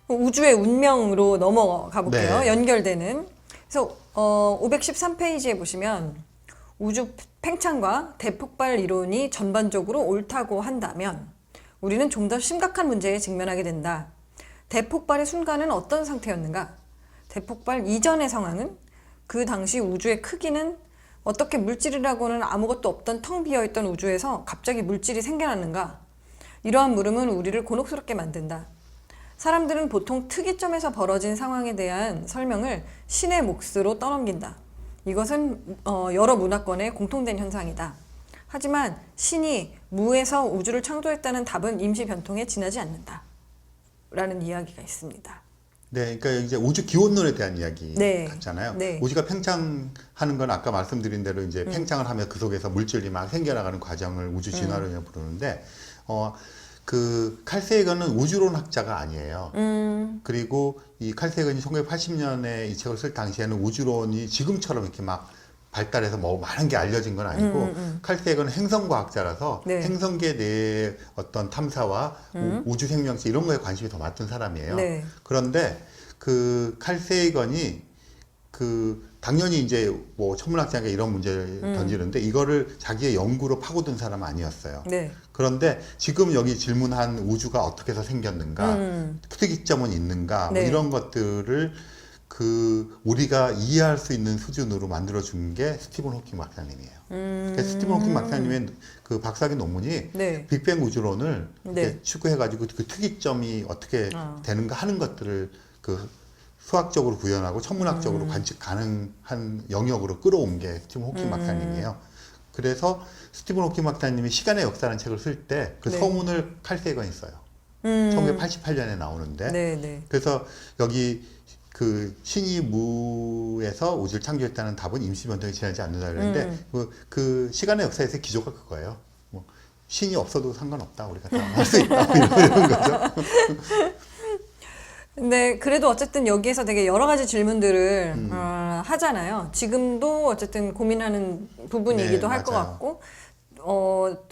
우주의 운명으로 넘어가 볼게요. 네. 연결되는. 그래서 513페이지에 보시면 우주 팽창과 대폭발 이론이 전반적으로 옳다고 한다면 우리는 좀 더 심각한 문제에 직면하게 된다. 대폭발의 순간은 어떤 상태였는가? 대폭발 이전의 상황은 그 당시 우주의 크기는 어떻게 물질이라고는 아무것도 없던 텅 비어있던 우주에서 갑자기 물질이 생겨났는가? 이러한 물음은 우리를 곤혹스럽게 만든다. 사람들은 보통 특이점에서 벌어진 상황에 대한 설명을 신의 몫으로 떠넘긴다. 이것은 여러 문화권의 공통된 현상이다. 하지만 신이 무에서 우주를 창조했다는 답은 임시 변통에 지나지 않는다. 라는 이야기가 있습니다. 네, 그러니까 이제 우주 기원론에 대한 이야기 네. 같잖아요. 네. 우주가 팽창하는 건 아까 말씀드린 대로 이제 팽창을 하면 그 속에서 물질이 막 생겨나가는 과정을 우주 진화론이라고 부르는데, 그 칼 세이건은 우주론 학자가 아니에요. 그리고 이 칼 세이건이 1980년에 이 책을 쓸 당시에는 우주론이 지금처럼 이렇게 막 발달해서 뭐 많은 게 알려진 건 아니고, 칼 세이건은 행성과학자라서 네. 행성계 내의 어떤 탐사와 우주 생명체 이런 거에 관심이 더 많던 사람이에요. 네. 그런데 그 칼 세이건이 당연히 이제 뭐 천문학자가 이런 문제를 던지는데 이거를 자기의 연구로 파고든 사람은 아니었어요. 네. 그런데 지금 여기 질문한 우주가 어떻게 해서 생겼는가, 특이점은 있는가, 네. 뭐 이런 것들을 우리가 이해할 수 있는 수준으로 만들어 준 게 스티븐 호킹 박사님이에요. 그러니까 스티븐 호킹 박사님의 그 박사학위 논문이 네. 빅뱅 우주론을 네. 이렇게 추구해가지고 그 특이점이 어떻게 되는가 하는 것들을 수학적으로 구현하고 천문학적으로 관측 가능한 영역으로 끌어온 게 스티븐 호킹 박사님이에요. 그래서 스티븐 호킹 박사님이 시간의 역사라는 책을 쓸 때 그 네. 서문을 칼 세이건이 써요. 1988년에 나오는데, 네, 네. 그래서 여기 그 신이 무에서 우주를 창조했다는 답은 임시 변동이 지나지 않는다 그랬는데 그 시간의 역사에서의 기조가 그거예요. 뭐 신이 없어도 상관없다, 우리가 다 할 수 있다, 뭐 이런 거죠. 근데 그래도 어쨌든 여기에서 되게 여러 가지 질문들을 하잖아요. 지금도 어쨌든 고민하는 부분이기도 네, 할 것 맞아요. 같고,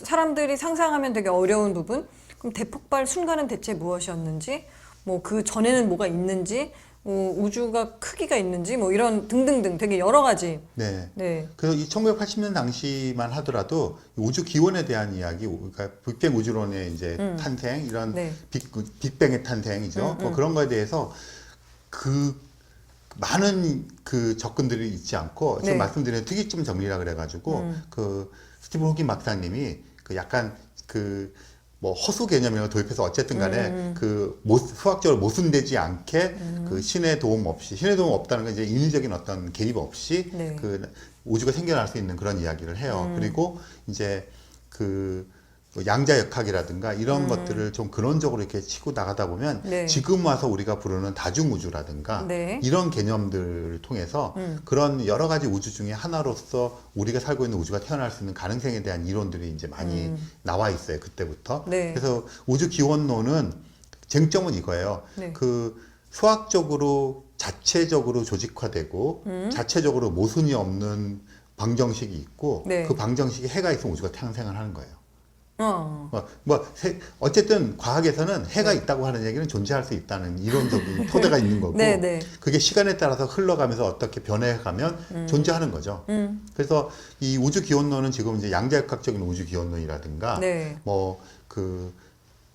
사람들이 상상하면 되게 어려운 부분. 그럼 대폭발 순간은 대체 무엇이었는지, 뭐 그 전에는 뭐가 있는지, 우주가 크기가 있는지, 뭐 이런 등등등 되게 여러 가지. 네. 네. 그래서 이 1980년 당시만 하더라도 우주 기원에 대한 이야기, 그러니까 빅뱅 우주론의 이제 탄생, 이런 네. 빅뱅의 탄생이죠. 뭐 그런 거에 대해서 많은 접근들이 있지 않고, 지금 네. 말씀드린 특이점 정리라 그래가지고, 스티븐 호킹 박사님이 약간 뭐 허수 개념이라고 도입해서 어쨌든 간에 수학적으로 모순되지 않게 신의 도움 없다는 건 이제 인위적인 어떤 개입 없이 네. 우주가 생겨날 수 있는 그런 이야기를 해요. 그리고 이제 양자역학이라든가 이런 것들을 좀 근원적으로 이렇게 치고 나가다 보면 네. 지금 와서 우리가 부르는 다중우주라든가 네. 이런 개념들을 통해서 그런 여러 가지 우주 중에 하나로서 우리가 살고 있는 우주가 태어날 수 있는 가능성에 대한 이론들이 이제 많이 나와 있어요, 그때부터. 네. 그래서 우주 기원론은 쟁점은 이거예요. 네. 수학적으로 자체적으로 조직화되고 자체적으로 모순이 없는 방정식이 있고, 네. 그 방정식에 해가 있으면 우주가 탄생을 하는 거예요. 어. 어쨌든 과학에서는 해가 있다고 하는 얘기는 존재할 수 있다는 이론적인 토대가 있는 거고, 네, 네. 그게 시간에 따라서 흘러가면서 어떻게 변해가면 존재하는 거죠. 그래서 이 우주 기원론은 지금 이제 양자역학적인 우주 기원론이라든가 네. 뭐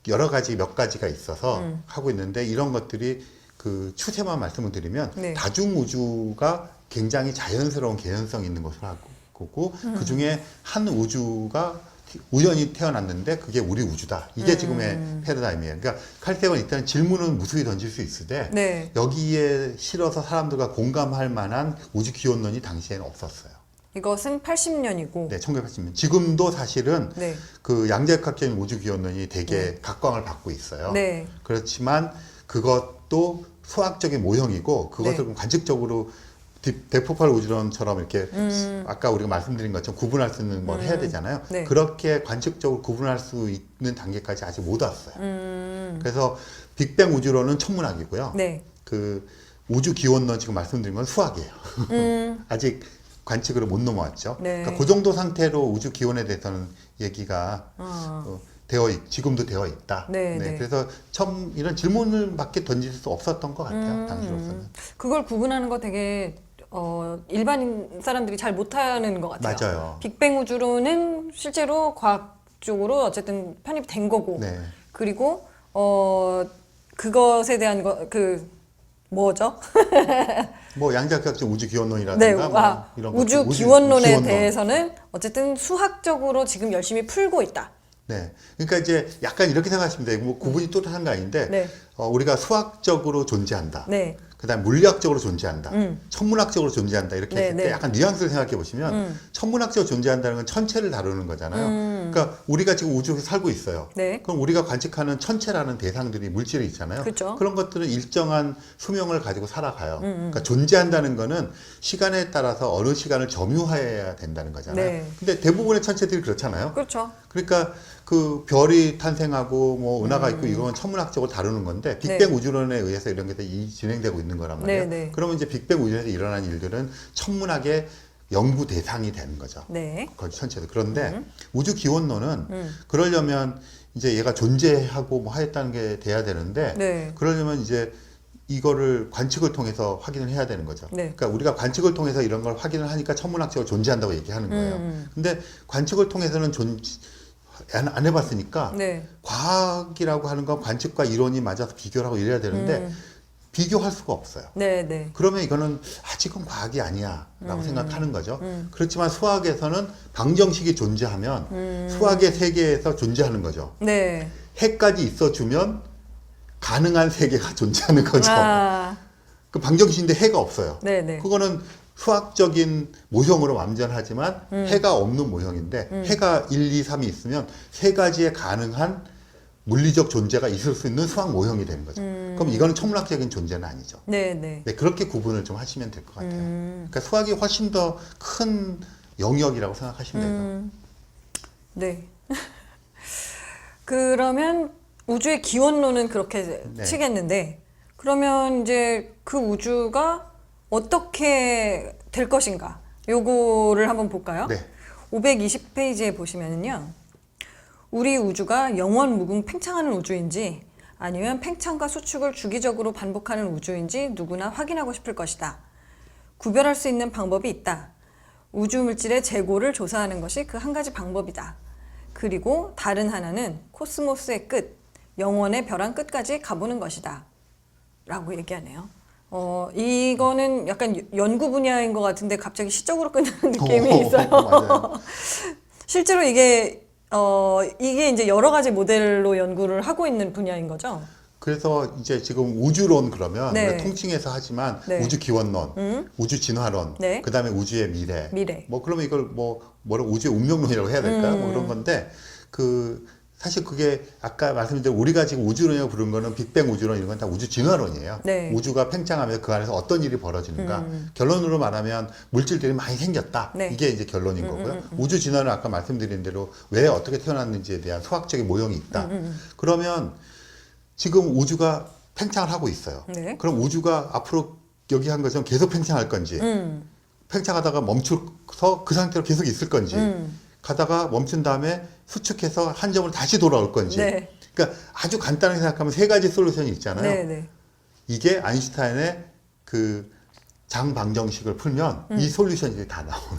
여러 가지 몇 가지가 있어서 하고 있는데, 이런 것들이 추세만 말씀을 드리면 네. 다중우주가 굉장히 자연스러운 개연성 있는 것을 하고 거고, 그 중에 한 우주가 우연히 태어났는데 그게 우리 우주다. 이게 지금의 패러다임이에요. 그러니까 칼 세이건은 일단 질문은 무수히 던질 수 있으되, 네. 여기에 실어서 사람들과 공감할 만한 우주 기원론이 당시에는 없었어요. 이것은 80년이고. 네, 1980년. 지금도 사실은 네. 양자역학적인 우주 기원론이 되게 각광을 받고 있어요. 네. 그렇지만 그것도 수학적인 모형이고, 그것을 네. 관측적으로 대폭발 우주론처럼 이렇게 아까 우리가 말씀드린 것처럼 구분할 수 있는 뭘 해야 되잖아요. 네. 그렇게 관측적으로 구분할 수 있는 단계까지 아직 못 왔어요. 그래서 빅뱅 우주론은 천문학이고요. 네. 우주 기원론 지금 말씀드린 건 수학이에요. 아직 관측으로 못 넘어왔죠. 네. 그러니까 그 정도 상태로 우주 기원에 대해서는 얘기가 지금도 되어 있다. 네, 네. 그래서 처음 이런 질문을 밖에 던질 수 없었던 것 같아요. 당시로서는. 그걸 구분하는 거 되게 일반인 사람들이 잘 못하는 것 같아요. 맞아요. 빅뱅 우주론은 실제로 과학 쪽으로 어쨌든 편입이 된 거고, 네. 그리고 그것에 대한 뭐죠? 뭐 양자역학적 우주 기원론이라든가 네, 뭐 이런 우주 것들, 기원론에 기원론. 대해서는 어쨌든 수학적으로 지금 열심히 풀고 있다. 네. 그러니까 이제 약간 이렇게 생각하시면 돼요. 뭐 구분이 또렷한 거 아닌데, 네. 우리가 수학적으로 존재한다. 네. 그 다음에 물리학적으로 존재한다. 천문학적으로 존재한다. 이렇게 네, 했을 때 네. 약간 뉘앙스를 생각해 보시면, 천문학적으로 존재한다는 건 천체를 다루는 거잖아요. 그러니까 우리가 지금 우주에서 살고 있어요. 네. 그럼 우리가 관측하는 천체라는 대상들이 물질이 있잖아요. 그렇죠. 그런 것들은 일정한 수명을 가지고 살아가요. 그러니까 존재한다는 거는 시간에 따라서 어느 시간을 점유해야 된다는 거잖아요. 네. 근데 대부분의 천체들이 그렇잖아요. 그렇죠. 그러니까 그 별이 탄생하고 뭐 은하가 있고 이건 천문학적으로 다루는 건데 빅뱅 네. 우주론에 의해서 이런 게 진행되고 있는 거란 말이에요. 네, 네. 그러면 이제 빅뱅 우주론에서 일어난 일들은 천문학의 연구 대상이 되는 거죠. 네. 거기 천체들. 그런데 우주 기원론은 그러려면 이제 얘가 존재하고 뭐 하였다는 게 돼야 되는데 네. 그러려면 이제 이거를 관측을 통해서 확인을 해야 되는 거죠. 네. 그러니까 우리가 관측을 통해서 이런 걸 확인을 하니까 천문학적으로 존재한다고 얘기하는 거예요. 근데 관측을 통해서는 안 해봤으니까 네. 과학이라고 하는 건 관측과 이론이 맞아서 비교를 하고 이래야 되는데 비교할 수가 없어요. 네, 네. 그러면 이거는 아직은 과학이 아니야 라고 생각하는 거죠. 그렇지만 수학에서는 방정식이 존재하면 수학의 세계에서 존재하는 거죠. 네. 해까지 있어주면 가능한 세계가 존재하는 거죠. 아, 그 방정식인데 해가 없어요. 네, 네. 그거는 수학적인 모형으로 완전하지만 해가 없는 모형인데 해가 1, 2, 3이 있으면 세 가지의 가능한 물리적 존재가 있을 수 있는 수학 모형이 되는 거죠. 그럼 이거는 천문학적인 존재는 아니죠. 네, 네. 네, 그렇게 구분을 좀 하시면 될 것 같아요. 그러니까 수학이 훨씬 더 큰 영역이라고 생각하시면 되죠. 네. 그러면 우주의 기원론은 그렇게 네. 치겠는데, 그러면 이제 그 우주가 어떻게 될 것인가? 요거를 한번 볼까요? 네. 520페이지에 보시면은요. 우리 우주가 영원 무궁 팽창하는 우주인지 아니면 팽창과 수축을 주기적으로 반복하는 우주인지 누구나 확인하고 싶을 것이다. 구별할 수 있는 방법이 있다. 우주 물질의 재고를 조사하는 것이 그 한 가지 방법이다. 그리고 다른 하나는 코스모스의 끝, 영원의 벼랑 끝까지 가보는 것이다. 라고 얘기하네요. 이거는 약간 연구 분야인 것 같은데 갑자기 시적으로 끝나는 느낌이 있어요. 맞아요. 실제로 이게 이제 여러 가지 모델로 연구를 하고 있는 분야인 거죠? 그래서 이제 지금 우주론 그러면 네. 우리가 통칭해서 하지만 네. 우주 기원론, 우주 진화론, 네. 그다음에 우주의 미래. 미래. 뭐 그러면 이걸 뭐라 우주의 운명론이라고 해야 될까요? 뭐 그런 건데 사실 그게 아까 말씀드린 대로 우리가 지금 우주론이라고 부르는 거는 빅뱅 우주론 이런 건 다 우주 진화론이에요. 네. 우주가 팽창하면서 그 안에서 어떤 일이 벌어지는가. 결론으로 말하면 물질들이 많이 생겼다. 네. 이게 이제 결론인 거고요. 우주 진화는 아까 말씀드린 대로 왜 어떻게 태어났는지에 대한 수학적인 모형이 있다. 그러면 지금 우주가 팽창을 하고 있어요. 네. 그럼 우주가 앞으로 여기 한 것처럼 계속 팽창할 건지, 팽창하다가 멈춰서 그 상태로 계속 있을 건지, 가다가 멈춘 다음에 수축해서 한 점으로 다시 돌아올 건지. 네. 그러니까 아주 간단하게 생각하면 세 가지 솔루션이 있잖아요. 네, 네. 이게 아인슈타인의 그 장방정식을 풀면 이 솔루션이 다 나오는.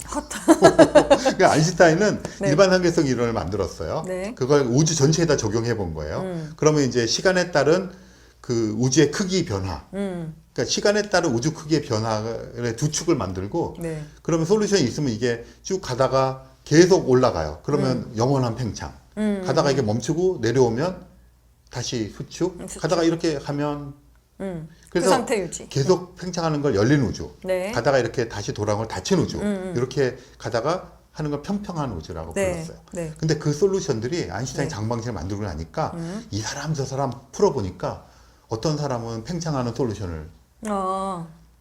그러니까 아인슈타인은 네. 일반 한계성 이론을 만들었어요. 네. 그걸 우주 전체에다 적용해 본 거예요. 그러면 이제 시간에 따른 그 우주의 크기 변화. 그러니까 시간에 따른 우주 크기의 변화의 두 축을 만들고 네. 그러면 솔루션이 있으면 이게 쭉 가다가 계속 올라가요. 그러면 영원한 팽창. 가다가 이게 멈추고 내려오면 다시 수축. 수축. 가다가 이렇게 하면 그 그래서 상태 유지. 계속 팽창하는 걸 열린 우주. 네. 가다가 이렇게 다시 돌아온 걸 닫힌 우주. 이렇게 가다가 하는 걸 평평한 우주라고 네. 불렀어요. 네. 근데 그 솔루션들이 아인슈타인 네. 장방식을 만들고 나니까 이 사람 저 사람 풀어보니까 어떤 사람은 팽창하는 솔루션을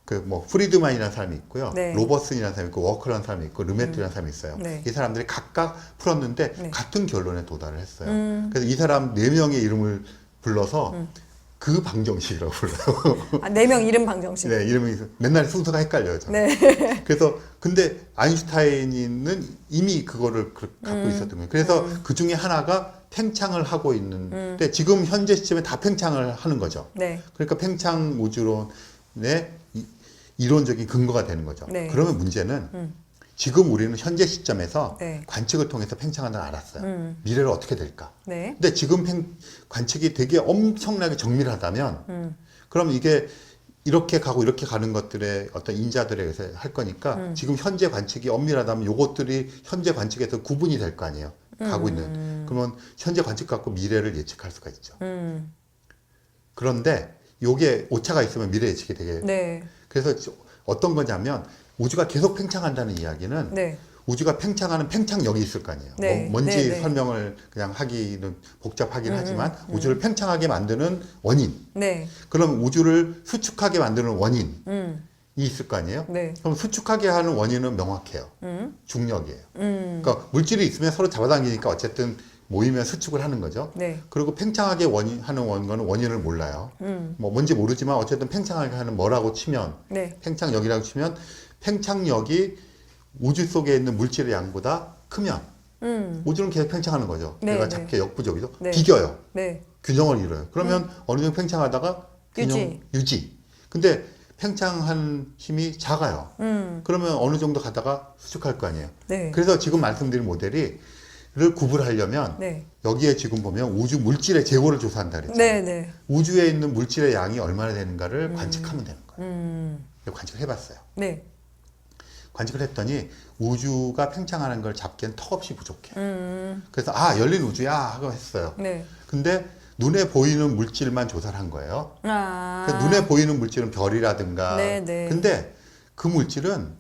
그 뭐 프리드만이라는 사람이 있고요, 네. 로버슨이라는 사람이 있고 워커라는 사람이 있고 르메트라는 사람이 있어요. 네. 이 사람들이 각각 풀었는데 네. 같은 결론에 도달을 했어요. 그래서 이 사람 4명의 이름을 불러서 그 방정식이라고 불러요. 아, 4명 이름 방정식. 네, 이름이 맨날 순서가 헷갈려요. 저는. 네. 그래서 근데 아인슈타인은 이미 그거를 갖고 있었던 거예요. 그래서 그 중에 하나가 팽창을 하고 있는데 지금 현재 시점에 다 팽창을 하는 거죠. 네. 그러니까 팽창 우주론의 이론적인 근거가 되는 거죠. 네. 그러면 문제는 지금 우리는 현재 시점에서 네. 관측을 통해서 팽창한다는 걸 알았어요. 미래를 어떻게 될까? 네. 근데 지금 관측이 되게 엄청나게 정밀하다면 그럼 이게 이렇게 가고 이렇게 가는 것들의 어떤 인자들에 의해서 할 거니까 지금 현재 관측이 엄밀하다면 요것들이 현재 관측에서 구분이 될 거 아니에요. 가고 있는. 그러면 현재 관측 갖고 미래를 예측할 수가 있죠. 그런데 요게 오차가 있으면 미래 예측이 되게. 네. 그래서 어떤 거냐면 우주가 계속 팽창한다는 이야기는 네. 우주가 팽창하는 팽창력이 있을 거 아니에요. 네. 뭔지 네, 네. 설명을 그냥 하기는 복잡하긴 하지만 우주를 팽창하게 만드는 원인. 네. 그럼 우주를 수축하게 만드는 원인이 있을 거 아니에요? 네. 그럼 수축하게 하는 원인은 명확해요. 중력이에요. 그러니까 물질이 있으면 서로 잡아당기니까 어쨌든 모이면 수축을 하는 거죠. 네. 그리고 팽창하게 하는 거는 원인을 몰라요. 뭐 뭔지 모르지만 어쨌든 팽창하게 하는 뭐라고 치면 네. 팽창력이라고 치면 팽창력이 우주 속에 있는 물질의 양보다 크면 우주는 계속 팽창하는 거죠. 네, 내가 네. 작게 역부족이죠. 네. 비겨요. 네. 균형을 잃어요. 그러면 어느 정도 팽창하다가 균형 유지. 근데 팽창한 힘이 작아요. 그러면 어느 정도 가다가 수축할 거 아니에요. 네. 그래서 지금 말씀드린 모델을 구분하려면 네. 여기에 지금 보면 우주 물질의 재고를 조사한다 그랬죠. 네. 네. 우주에 있는 물질의 양이 얼마나 되는가를 관측하면 되는 거예요. 관측을 해봤어요. 네. 관측을 했더니 우주가 팽창하는 걸 잡기엔 턱없이 부족해요. 그래서 열린 우주야 하고 했어요. 네. 근데 눈에 보이는 물질만 조사를 한 거예요. 아. 그러니까 눈에 보이는 물질은 별이라든가. 네, 네. 근데 그 물질은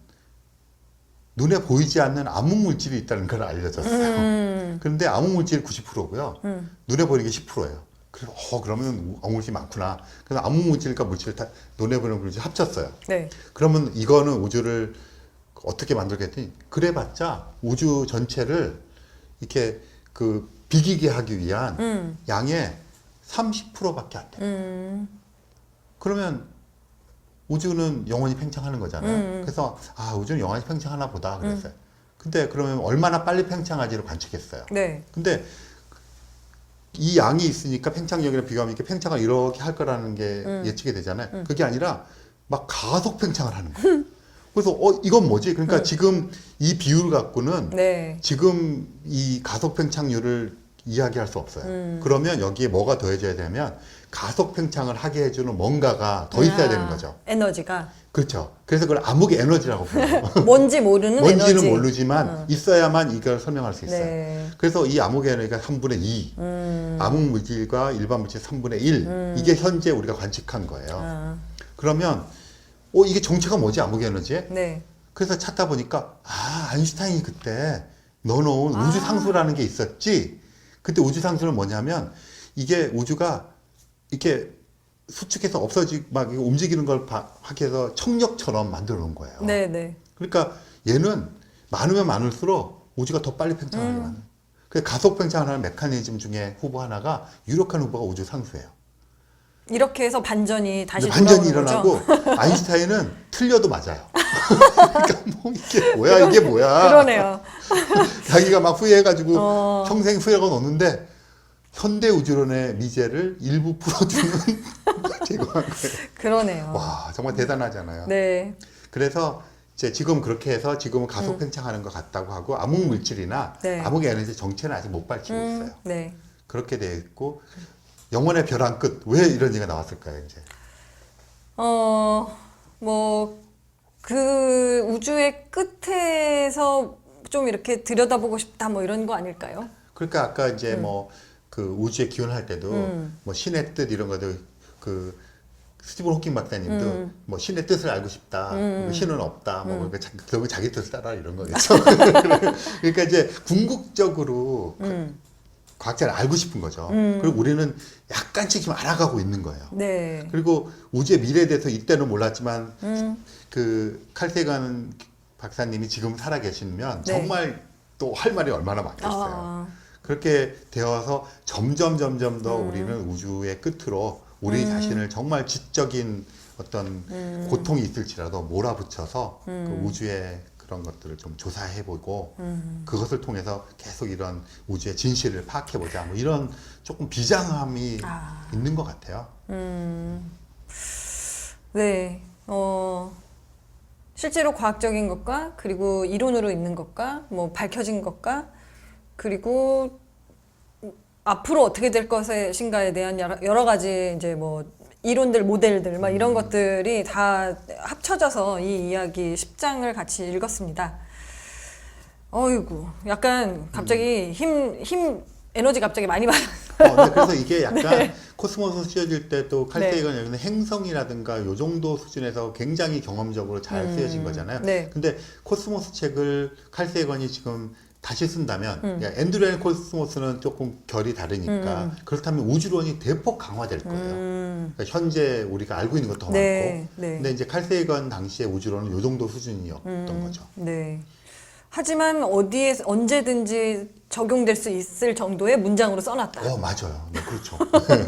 눈에 보이지 않는 암흑 물질이 있다는 걸 알려졌어요. 그런데 암흑 물질이 90%고요. 눈에 보이는 게 10%예요. 그래서 그러면 암흑 물질이 많구나. 그래서 암흑 물질과 물질을 다 눈에 보이는 물질 합쳤어요. 네. 그러면 이거는 우주를 어떻게 만들겠더니 그래봤자 우주 전체를 이렇게 비기게 하기 위한 양의 30%밖에 안 돼요. 그러면 우주는 영원히 팽창하는 거잖아요. 그래서 우주는 영원히 팽창하나 보다 그랬어요. 근데 그러면 얼마나 빨리 팽창하지를 관측했어요. 네. 근데 이 양이 있으니까 팽창력이랑 비교하면 이렇게 팽창을 이렇게 할 거라는 게 예측이 되잖아요. 그게 아니라 막 가속 팽창을 하는 거예요. 그래서 이건 뭐지? 그러니까 지금 이 비율을 갖고는 네. 지금 이 가속 팽창률을 이야기할 수 없어요. 그러면 여기에 뭐가 더해져야 되면 가속 팽창을 하게 해주는 뭔가가 더 있어야 되는 거죠. 에너지가 그렇죠. 그래서 그걸 암흑의 에너지라고 불러요. 뭔지 모르는 뭔지는 에너지. 모르지만 있어야만 이걸 설명할 수 있어요. 네. 그래서 이 암흑의 에너지가 3분의 2, 암흑 물질과 일반 물질 3분의 1, 이게 현재 우리가 관측한 거예요. 그러면 이게 정체가 뭐지 암흑의 에너지에? 네. 그래서 찾다 보니까 아인슈타인이 그때 넣어놓은 우주 상수라는 게 있었지. 그때 우주 상수는 뭐냐면 이게 우주가 이렇게 수축해서 없어지고 막 움직이는 걸 하게 해서 청력처럼 만들어 놓은 거예요. 네, 네. 그러니까 얘는 많으면 많을수록 우주가 더 빨리 팽창하게 만들어요. 그 가속 팽창을 하는 메커니즘 중에 후보 하나가 유력한 후보가 우주 상수예요. 이렇게 해서 반전이 다시 반전이 돌아오는 거죠? 일어나고 아인슈타인은 틀려도 맞아요. 그러니까 이게 뭐야. 그러네요. 자기가 막 후회해가지고 평생 후회가 놓는데 현대 우주론의 미제를 일부 풀어주는 제거한 거예요. 그러네요. 와 정말 대단하잖아요. 네. 그래서 이제 지금 그렇게 해서 지금은 가속 팽창하는 것 같다고 하고 암흑 물질이나 네. 암흑 에너지 정체는 아직 못 밝히고 있어요. 네. 그렇게 되어 있고 영원의 벼랑 끝 왜 이런 얘기가 나왔을까요 이제? 그 우주의 끝에서 좀 이렇게 들여다보고 싶다 뭐 이런 거 아닐까요? 그러니까 아까 이제 그 우주의 기원을 할 때도 뭐 신의 뜻 이런 것도 그 스티븐 호킹 박사님도 뭐 신의 뜻을 알고 싶다. 신은 없다. 뭐 그러니까 결국 자기 뜻을 따라 이런 거겠죠. 그러니까 이제 궁극적으로 과학자를 알고 싶은 거죠. 그리고 우리는 약간씩 지금 알아가고 있는 거예요. 네. 그리고 우주의 미래에 대해서 이때는 몰랐지만 그 칼세간 박사님이 지금 살아 계시면 네. 정말 또 할 말이 얼마나 많겠어요. 그렇게 되어서 점점 더 우리는 우주의 끝으로 우리 자신을 정말 지적인 어떤 고통이 있을지라도 몰아붙여서 그 우주의 그런 것들을 좀 조사해보고 그것을 통해서 계속 이런 우주의 진실을 파악해보자. 뭐 이런 조금 비장함이 있는 것 같아요. 네. 실제로 과학적인 것과 그리고 이론으로 있는 것과 뭐 밝혀진 것과 그리고 앞으로 어떻게 될 것인가에 대한 여러 가지 이제 뭐 이론들, 모델들 막 이런 것들이 다 합쳐져서 이 이야기 10장을 같이 읽었습니다. 어이구, 약간 갑자기 에너지 갑자기 많이 받아. 네, 그래서 이게 약간 네. 코스모스 쓰여질 때도 칼세이건 여기는 행성이라든가 요 정도 수준에서 굉장히 경험적으로 잘 쓰여진 거잖아요. 네. 근데 코스모스 책을 칼세이건이 지금 다시 쓴다면 앤드류 앤 코스모스는 조금 결이 다르니까 그렇다면 우주론이 대폭 강화될 거예요. 그러니까 현재 우리가 알고 있는 것도 네, 많고. 네. 근데 이제 칼세이건 당시의 우주론은 요 정도 수준이었던 거죠. 네. 하지만 어디에 언제든지 적용될 수 있을 정도의 문장으로 써놨다. 맞아요. 네, 그렇죠. 그러네.